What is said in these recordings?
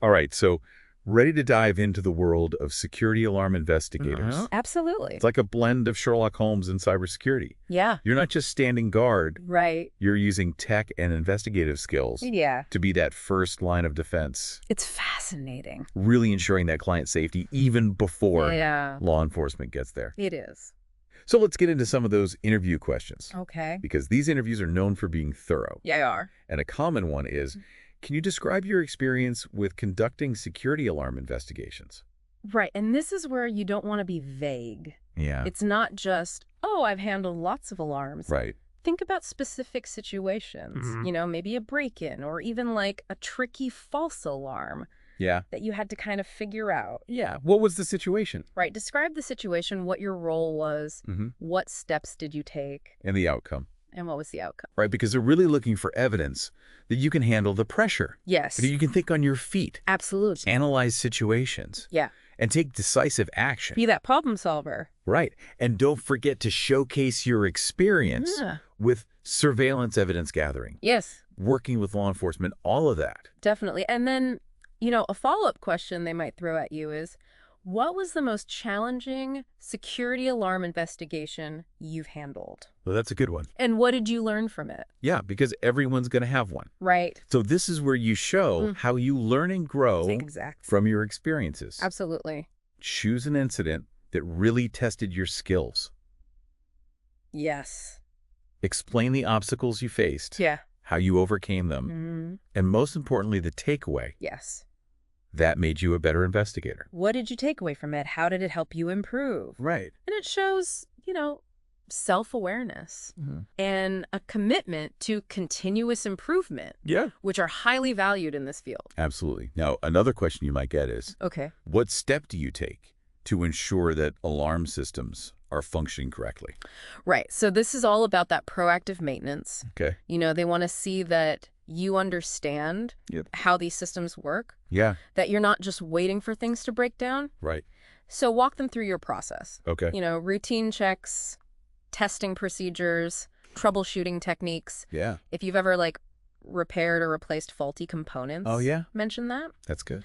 All right, so ready to dive into the world of security alarm investigators. Absolutely. It's like a blend of Sherlock Holmes and cybersecurity. Yeah. You're not just standing guard, Right. you're using tech and investigative skills Yeah. to be that first line of defense, It's fascinating. really ensuring that client safety even before Yeah. law enforcement gets there. It is. So let's get into some of those interview questions, Okay. because these interviews are known for being thorough. Yeah, you are. And a common one is, can you describe your experience with conducting security alarm investigations? Right. And this is where you don't want to be vague. Yeah. It's not just, oh, I've handled lots of alarms. Right. Think about specific situations, maybe a break-in or even like a tricky false alarm Yeah. that you had to kind of figure out. Yeah. What was the situation? Right. Describe the situation, what your role was, Mm-hmm. what steps did you take, And the outcome. and what was the outcome. Right, because they're really looking for evidence that you can handle the pressure. Yes. That you can think on your feet, Absolutely. analyze situations, Yeah. and take decisive action. Be that problem solver. Right. And don't forget to showcase your experience Yeah. with surveillance evidence gathering, Yes, working with law enforcement, all of that. definitely. And then, a follow-up question they might throw at you is, what was the most challenging security alarm investigation you've handled? Well, that's a good one. And what did you learn from it? Yeah, because everyone's going to have one. Right. So this is where you show how you learn and grow Exactly. from your experiences. Absolutely. Choose an incident that really tested your skills. Yes. Explain the obstacles you faced, Yeah. how you overcame them, and most importantly, the takeaway. Yes. That made you a better investigator. What did you take away from it? How did it help you improve? Right. And it shows, self-awareness and a commitment to continuous improvement, Yeah. which are highly valued in this field. Absolutely. Now, another question you might get is, Okay. what step do you take to ensure that alarm systems are functioning correctly? Right. So this is all about that proactive maintenance. Okay. They want to see that you understand how these systems work, Yeah. that you're not just waiting for things to break down. Right. So walk them through your process. Okay. Routine checks, testing procedures, troubleshooting techniques. Yeah. If you've ever repaired or replaced faulty components. Oh, yeah. Mention that. That's good.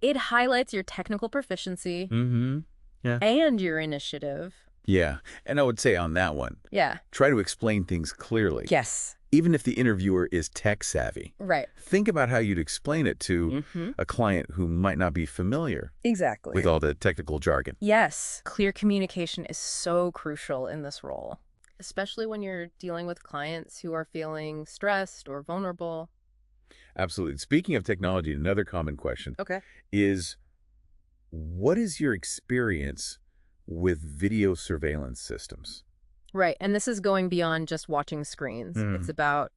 It highlights your technical proficiency Mm-hmm. Yeah. and your initiative. Yeah. And I would say on that one, Yeah. try to explain things clearly. Yes. Even if the interviewer is tech savvy. Right. Think about how you'd explain it to a client who might not be familiar Exactly. with all the technical jargon. Yes. Clear communication is so crucial in this role, especially when you're dealing with clients who are feeling stressed or vulnerable. Absolutely. Speaking of technology, another common question Okay. is, what is your experience with video surveillance systems? Right. And this is going beyond just watching screens. It's about,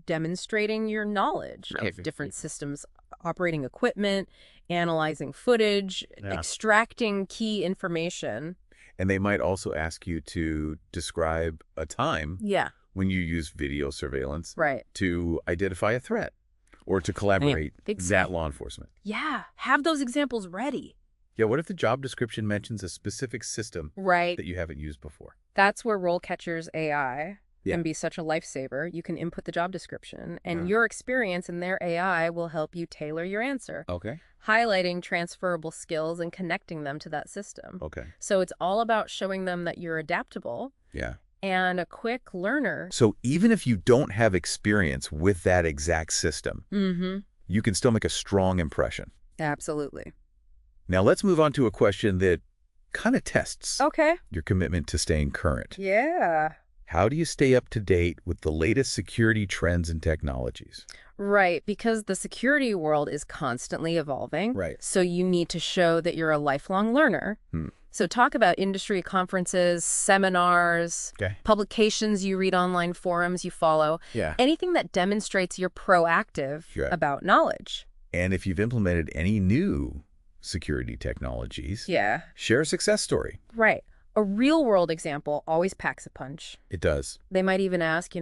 demonstrating your knowledge of different systems, operating equipment, analyzing footage, extracting key information. And they might also ask you to describe a time Yeah. when you use video surveillance Right. to identify a threat or to collaborate Exactly. that law enforcement. Yeah. Have those examples ready. Yeah, what if the job description mentions a specific system Right. that you haven't used before? That's where RoleCatcher's AI Yeah. can be such a lifesaver. You can input the job description, and your experience in their AI will help you tailor your answer, Okay. highlighting transferable skills and connecting them to that system. Okay. So it's all about showing them that you're adaptable Yeah. and a quick learner. So even if you don't have experience with that exact system, you can still make a strong impression. Absolutely. Now let's move on to a question that kind of tests Okay. your commitment to staying current. Yeah. How do you stay up to date with the latest security trends and technologies? Right, because the security world is constantly evolving. Right. So you need to show that you're a lifelong learner. So talk about industry conferences, seminars, publications you read, online forums you follow. Yeah. Anything that demonstrates you're proactive about knowledge. And if you've implemented any new security technologies, Yeah. share a success story. Right. A real-world example always packs a punch. It does. They might even ask,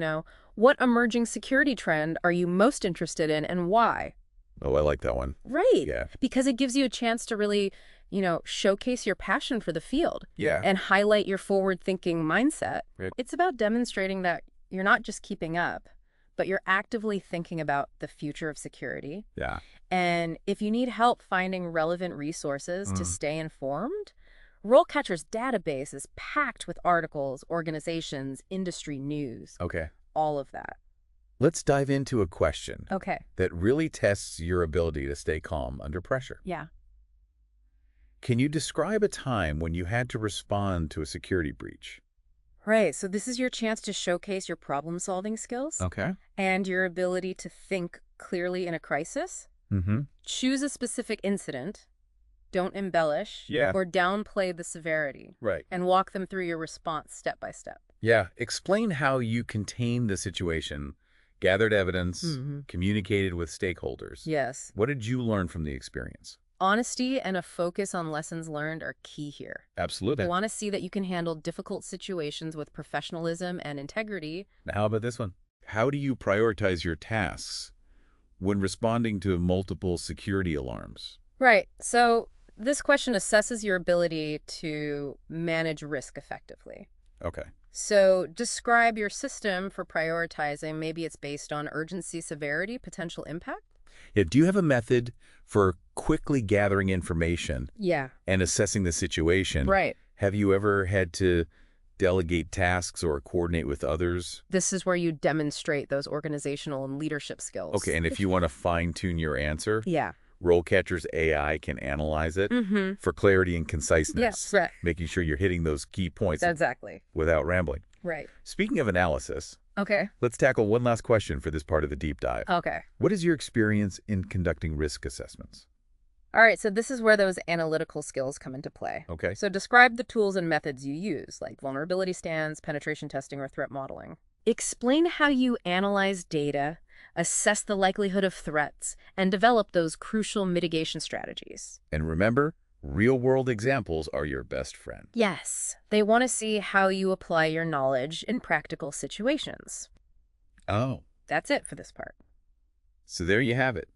what emerging security trend are you most interested in and why? Oh, I like that one. Right. Yeah. Because it gives you a chance to really, showcase your passion for the field. Yeah. And highlight your forward-thinking mindset. Right. It's about demonstrating that you're not just keeping up, but you're actively thinking about the future of security. Yeah. And if you need help finding relevant resources to stay informed, RoleCatcher's database is packed with articles, organizations, industry news, Okay. all of that. Let's dive into a question Okay. that really tests your ability to stay calm under pressure. Yeah. Can you describe a time when you had to respond to a security breach? Right. So this is your chance to showcase your problem-solving skills Okay. and your ability to think clearly in a crisis. Mm-hmm. Choose a specific incident, don't embellish Yeah. or downplay the severity, Right. and walk them through your response step by step. Yeah. Explain how you contained the situation, gathered evidence, communicated with stakeholders. Yes. What did you learn from the experience? Honesty and a focus on lessons learned are key here. Absolutely. I want to see that you can handle difficult situations with professionalism and integrity. Now, how about this one? How do you prioritize your tasks when responding to multiple security alarms? Right. So this question assesses your ability to manage risk effectively. Okay. So describe your system for prioritizing. Maybe it's based on urgency, severity, potential impact. Yeah, do you have a method for quickly gathering information Yeah. and assessing the situation? Right. Have you ever had to delegate tasks or coordinate with others? This is where you demonstrate those organizational and leadership skills. Okay, and if you want to fine-tune your answer, Yeah. RoleCatcher's AI can analyze it for clarity and conciseness, Yes, right. making sure you're hitting those key points Exactly. without rambling. Right. Speaking of analysis, Okay. let's tackle one last question for this part of the deep dive. Okay. What is your experience in conducting risk assessments? All right, so this is where those analytical skills come into play. Okay. So describe the tools and methods you use, like vulnerability scans, penetration testing, or threat modeling. Explain how you analyze data, assess the likelihood of threats, and develop those crucial mitigation strategies. And remember, real-world examples are your best friend. Yes, they want to see how you apply your knowledge in practical situations. Oh. That's it for this part. So there you have it.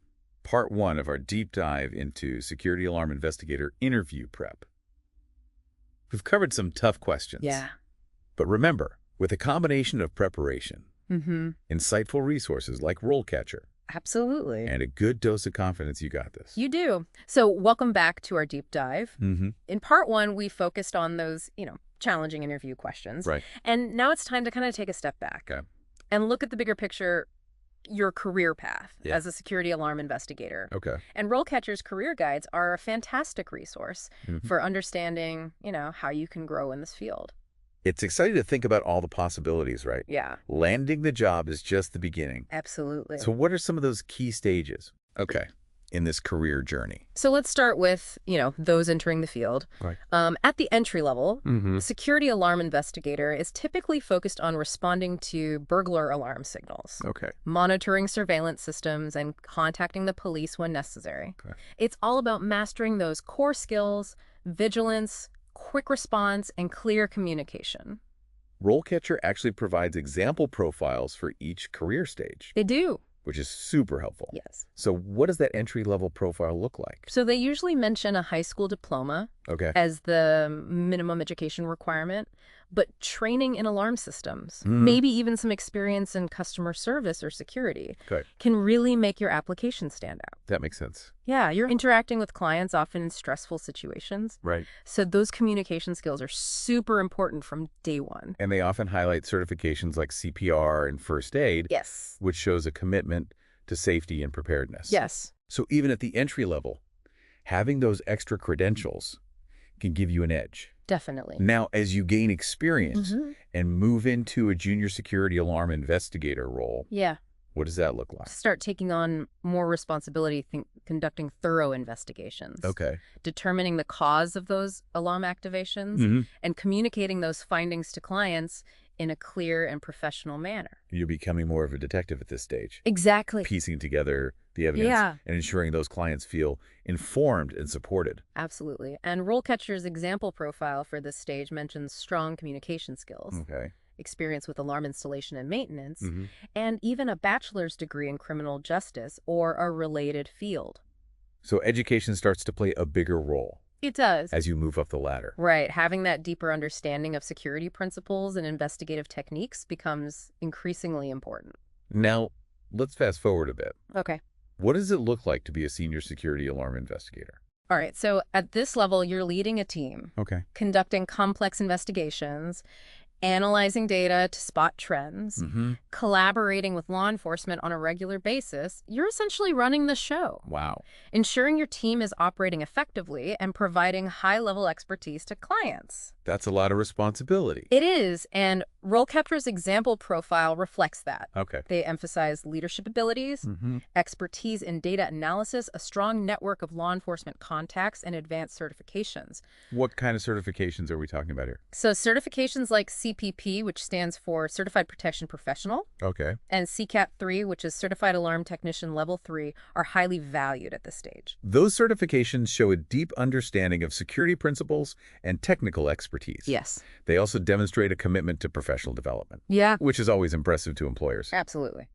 Part 1 of our deep dive into security alarm investigator interview prep. We've covered some tough questions. Yeah. But remember, with a combination of preparation, insightful resources like RoleCatcher, Absolutely. and a good dose of confidence, you got this. You do. So welcome back to our deep dive. Mm-hmm. In part 1, we focused on those, challenging interview questions. Right. And now it's time to kind of take a step back Okay. and look at the bigger picture, your career path Yeah. as a security alarm investigator. Okay. And RoleCatcher's career guides are a fantastic resource Mhm. for understanding, how you can grow in this field. It's exciting to think about all the possibilities, right? Yeah, Landing the job is just the beginning. absolutely. So what are some of those key stages? Okay. In this career journey. So let's start with, those entering the field. Right. At the entry level, Mm-hmm. security alarm investigator is typically focused on responding to burglar alarm signals, Okay. monitoring surveillance systems, and contacting the police when necessary. Okay. It's all about mastering those core skills, vigilance, quick response, and clear communication. RoleCatcher actually provides example profiles for each career stage, They do. which is super helpful. Yes. So what does that entry-level profile look like? So they usually mention a high school diploma Okay. as the minimum education requirement, but training in alarm systems, Mhm. maybe even some experience in customer service or security, Okay. can really make your application stand out. That makes sense. Yeah, you're interacting with clients often in stressful situations, Right. so those communication skills are super important from day one. And they often highlight certifications like CPR and first aid, Yes. which shows a commitment to safety and preparedness. Yes. So even at the entry level, having those extra credentials can give you an edge. Definitely. Now, as you gain experience Mhm. and move into a junior security alarm investigator role, Yeah. what does that look like? Start taking on more responsibility, conducting thorough investigations. Okay. Determining the cause of those alarm activations, Mhm. and communicating those findings to clients in a clear and professional manner. You're becoming more of a detective at this stage, Exactly. piecing together the evidence Yeah. and ensuring those clients feel informed and supported. Absolutely. And RoleCatcher's example profile for this stage mentions strong communication skills, Okay. experience with alarm installation and maintenance, Mhm. and even a bachelor's degree in criminal justice or a related field. So education starts to play a bigger role It does. as you move up the ladder. Right. Having that deeper understanding of security principles and investigative techniques becomes increasingly important. Now, let's fast forward a bit. Okay. What does it look like to be a senior security alarm investigator? All right. So at this level, you're leading a team, Okay. conducting complex investigations, analyzing data to spot trends, collaborating with law enforcement on a regular basis. You're essentially running the show. Wow. Ensuring your team is operating effectively and providing high-level expertise to clients. That's a lot of responsibility. It is, and RoleCatcher's example profile reflects that. Okay. They emphasize leadership abilities, expertise in data analysis, a strong network of law enforcement contacts, and advanced certifications. What kind of certifications are we talking about here? So certifications like CPP, which stands for Certified Protection Professional, Okay. and CCAT-3, which is Certified Alarm Technician Level 3, are highly valued at this stage. Those certifications show a deep understanding of security principles and technical expertise. Yes. They also demonstrate a commitment to professional development. Yeah. Which is always impressive to employers. Absolutely.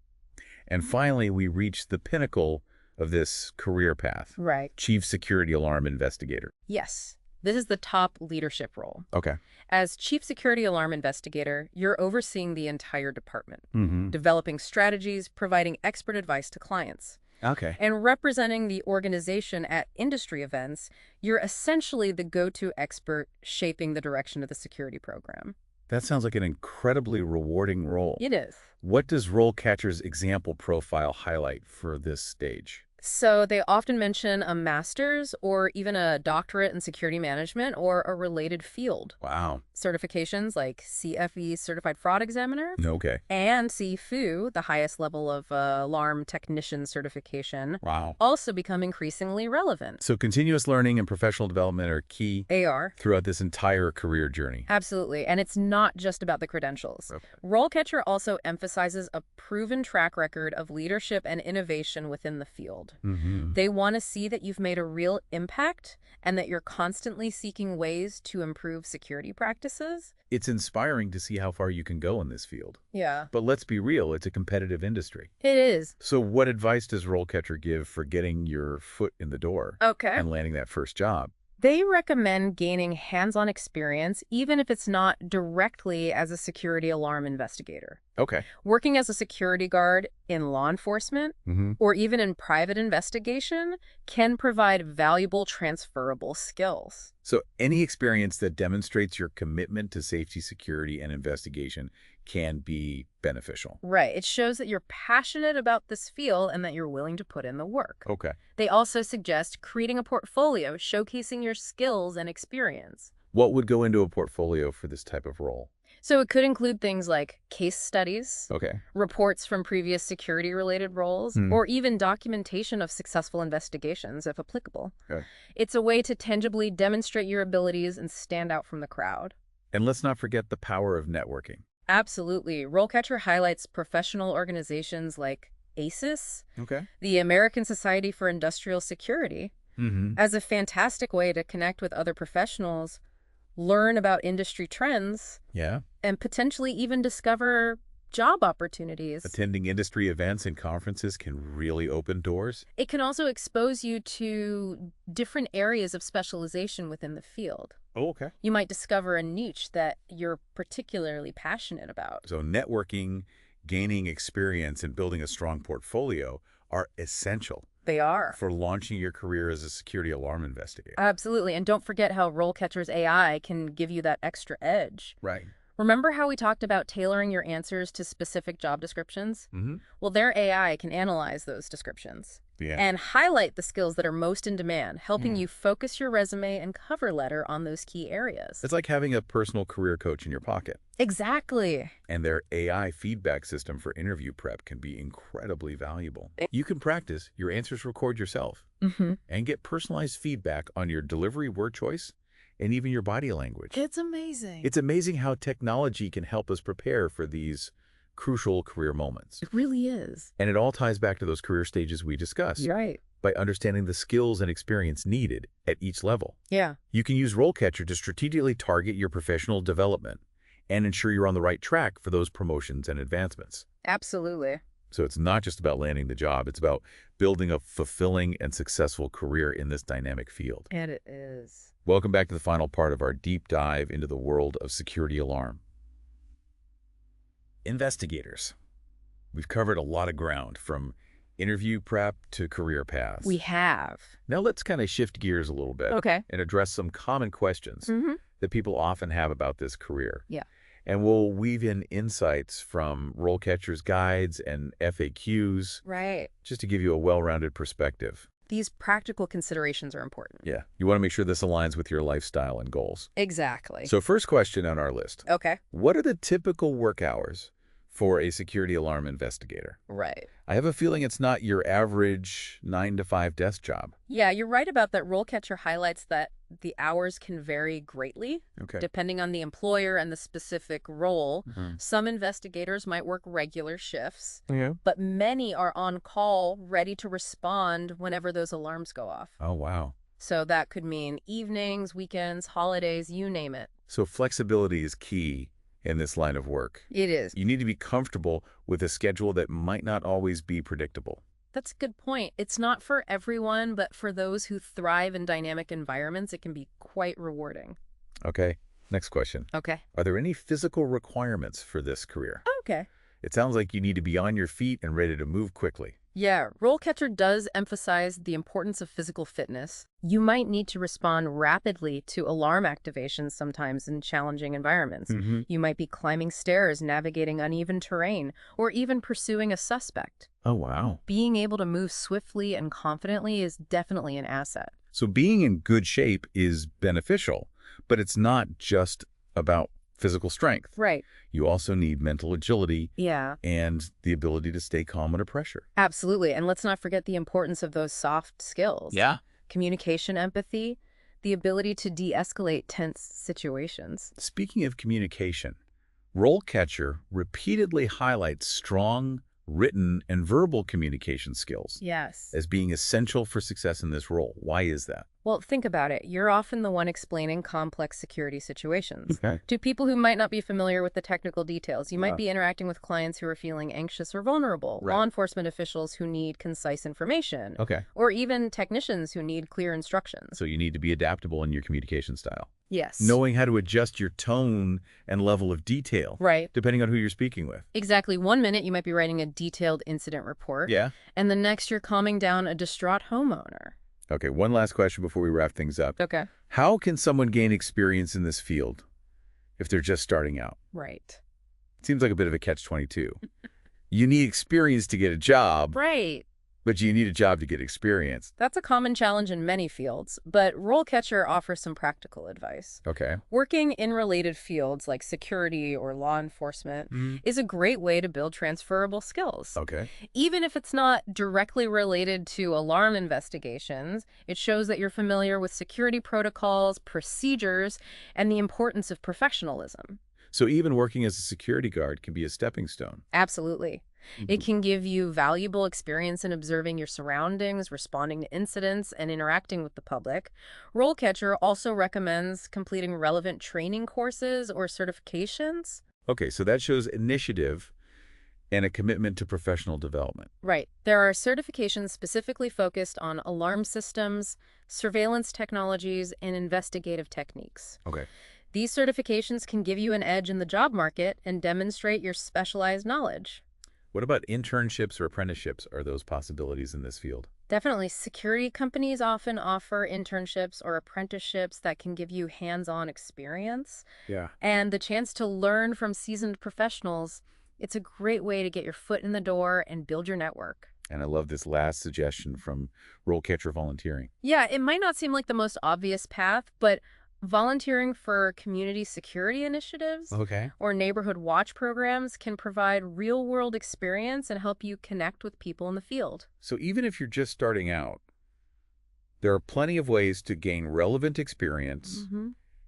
And finally, we reach the pinnacle of this career path. Right. Chief Security Alarm Investigator. Yes. This is the top leadership role. Okay. As Chief Security Alarm Investigator, you're overseeing the entire department, Mm-hmm. developing strategies, providing expert advice to clients. Okay. And representing the organization at industry events, you're essentially the go-to expert shaping the direction of the security program. That sounds like an incredibly rewarding role. It is. What does RoleCatcher's example profile highlight for this stage? So they often mention a master's or even a doctorate in security management or a related field. Wow. Certifications like CFE, Certified Fraud Examiner, Okay. and CFU, the highest level of alarm technician certification, Wow. also become increasingly relevant. So continuous learning and professional development are key AR. throughout this entire career journey. Absolutely. And it's not just about the credentials. Okay. RoleCatcher also emphasizes a proven track record of leadership and innovation within the field. Mm-hmm. They want to see that you've made a real impact and that you're constantly seeking ways to improve security practices. It's inspiring to see how far you can go in this field. Yeah. But let's be real, it's a competitive industry. It is. So what advice does RoleCatcher give for getting your foot in the door Okay. and landing that first job? They recommend gaining hands-on experience, even if it's not directly as a security alarm investigator. Okay. Working as a security guard in law enforcement or even in private investigation can provide valuable transferable skills. So any experience that demonstrates your commitment to safety, security, and investigation can be beneficial. Right. It shows that you're passionate about this field and that you're willing to put in the work. Okay. They also suggest creating a portfolio showcasing your skills and experience. What would go into a portfolio for this type of role? So it could include things like case studies, Okay. reports from previous security-related roles, or even documentation of successful investigations, if applicable. Okay. It's a way to tangibly demonstrate your abilities and stand out from the crowd. And let's not forget the power of networking. Absolutely. RoleCatcher highlights professional organizations like ACES, Okay. the American Society for Industrial Security, as a fantastic way to connect with other professionals, learn about industry trends, Yeah. and potentially even discover job opportunities. Attending industry events and conferences can really open doors. It can also expose you to different areas of specialization within the field. Oh, okay. You might discover a niche that you're particularly passionate about. So networking, gaining experience, and building a strong portfolio are essential They are. for launching your career as a security alarm investigator. Absolutely. And don't forget how RoleCatcher's AI can give you that extra edge. Right. Remember how we talked about tailoring your answers to specific job descriptions? Well, their AI can analyze those descriptions Yeah. and highlight the skills that are most in demand, helping you focus your resume and cover letter on those key areas. It's like having a personal career coach in your pocket. Exactly. And their AI feedback system for interview prep can be incredibly valuable. You can practice your answers, record yourself, and get personalized feedback on your delivery, word choice, and even your body language. It's amazing. It's amazing how technology can help us prepare for these crucial career moments. It really is. And it all ties back to those career stages we discussed. You're right. By understanding the skills and experience needed at each level. Yeah. You can use RoleCatcher to strategically target your professional development and ensure you're on the right track for those promotions and advancements. Absolutely. So it's not just about landing the job, it's about building a fulfilling and successful career in this dynamic field. And it is. Welcome back to the final part of our deep dive into the world of security alarm. Investigators. We've covered a lot of ground, from interview prep to career paths. We have. Now let's kind of shift gears a little bit and address some common questions that people often have about this career. Yeah. And we'll weave in insights from RoleCatcher's guides and FAQs. Right. Just to give you a well-rounded perspective. These practical considerations are important. Yeah. You want to make sure this aligns with your lifestyle and goals. Exactly. So first question on our list. Okay. What are the typical work hours for a security alarm investigator? Right. I have a feeling it's not your average 9-to-5 desk job. Yeah, you're right about that. RoleCatcher highlights that the hours can vary greatly depending on the employer and the specific role. Some investigators might work regular shifts, but many are on call, ready to respond whenever those alarms go off. Oh, wow. So that could mean evenings, weekends, holidays, you name it. So flexibility is key in this line of work. It is. You need to be comfortable with a schedule that might not always be predictable. That's a good point. It's not for everyone, but for those who thrive in dynamic environments, it can be quite rewarding. Okay, next question. Okay. Are there any physical requirements for this career? Okay. It sounds like you need to be on your feet and ready to move quickly. Yeah, RoleCatcher does emphasize the importance of physical fitness. You might need to respond rapidly to alarm activations sometimes in challenging environments. You might be climbing stairs, navigating uneven terrain, or even pursuing a suspect. Oh, wow. Being able to move swiftly and confidently is definitely an asset. So being in good shape is beneficial, but it's not just about physical strength. Right. You also need mental agility Yeah. and the ability to stay calm under pressure. Absolutely. And let's not forget the importance of those soft skills. Yeah. Communication, empathy, the ability to de-escalate tense situations. Speaking of communication, RoleCatcher repeatedly highlights strong written and verbal communication skills Yes. as being essential for success in this role. Why is that? Well, think about it. You're often the one explaining complex security situations Okay. to people who might not be familiar with the technical details. You might be interacting with clients who are feeling anxious or vulnerable, law enforcement officials who need concise information, or even technicians who need clear instructions. So you need to be adaptable in your communication style. Yes. Knowing how to adjust your tone and level of detail. Right. Depending on who you're speaking with. Exactly. 1 minute, you might be writing a detailed incident report. Yeah. And the next, you're calming down a distraught homeowner. Okay, one last question before we wrap things up. Okay. How can someone gain experience in this field if they're just starting out? Right. It seems like a bit of a catch-22. You need experience to get a job. Right. But you need a job to get experience. That's a common challenge in many fields, but RoleCatcher offers some practical advice. Okay. Working in related fields like security or law enforcement is a great way to build transferable skills. Okay. Even if it's not directly related to alarm investigations, it shows that you're familiar with security protocols, procedures, and the importance of professionalism. So even working as a security guard can be a stepping stone. Absolutely. It can give you valuable experience in observing your surroundings, responding to incidents, and interacting with the public. RoleCatcher also recommends completing relevant training courses or certifications. Okay, so that shows initiative and a commitment to professional development. Right. There are certifications specifically focused on alarm systems, surveillance technologies, and investigative techniques. Okay. These certifications can give you an edge in the job market and demonstrate your specialized knowledge. What about internships or apprenticeships? Are those possibilities in this field? Definitely. Security companies often offer internships or apprenticeships that can give you hands-on experience. Yeah. And the chance to learn from seasoned professionals. It's a great way to get your foot in the door and build your network. And I love this last suggestion from RoleCatcher volunteering. Yeah, it might not seem like the most obvious path, but volunteering for community security initiatives or neighborhood watch programs can provide real-world experience and help you connect with people in the field. So even if you're just starting out, there are plenty of ways to gain relevant experience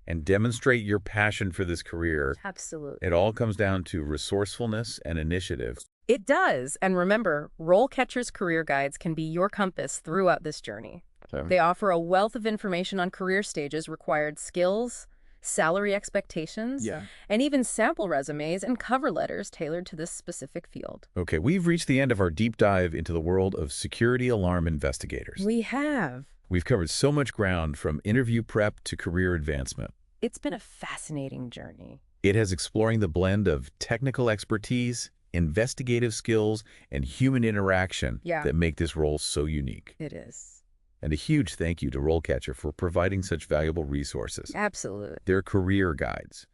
and demonstrate your passion for this career. Absolutely. It all comes down to resourcefulness and initiative. It does. And remember, RoleCatcher's career guides can be your compass throughout this journey. They offer a wealth of information on career stages, required skills, salary expectations, and even sample resumes and cover letters tailored to this specific field. Okay, we've reached the end of our deep dive into the world of security alarm investigators. We have. We've covered so much ground from interview prep to career advancement. It's been a fascinating journey. It has exploring the blend of technical expertise, investigative skills and human interaction that make this role so unique. It is. And a huge thank you to RoleCatcher for providing such valuable resources. Absolutely. Their career guides,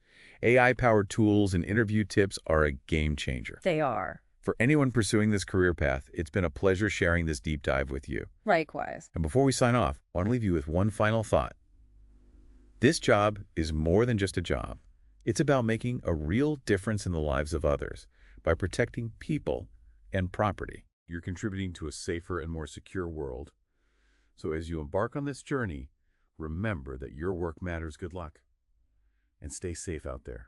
AI-powered tools, and interview tips are a game changer. They are. For anyone pursuing this career path, it's been a pleasure sharing this deep dive with you. Likewise. And before we sign off, I want to leave you with one final thought. This job is more than just a job. It's about making a real difference in the lives of others by protecting people and property. You're contributing to a safer and more secure world. So as you embark on this journey, remember that your work matters. Good luck, and stay safe out there.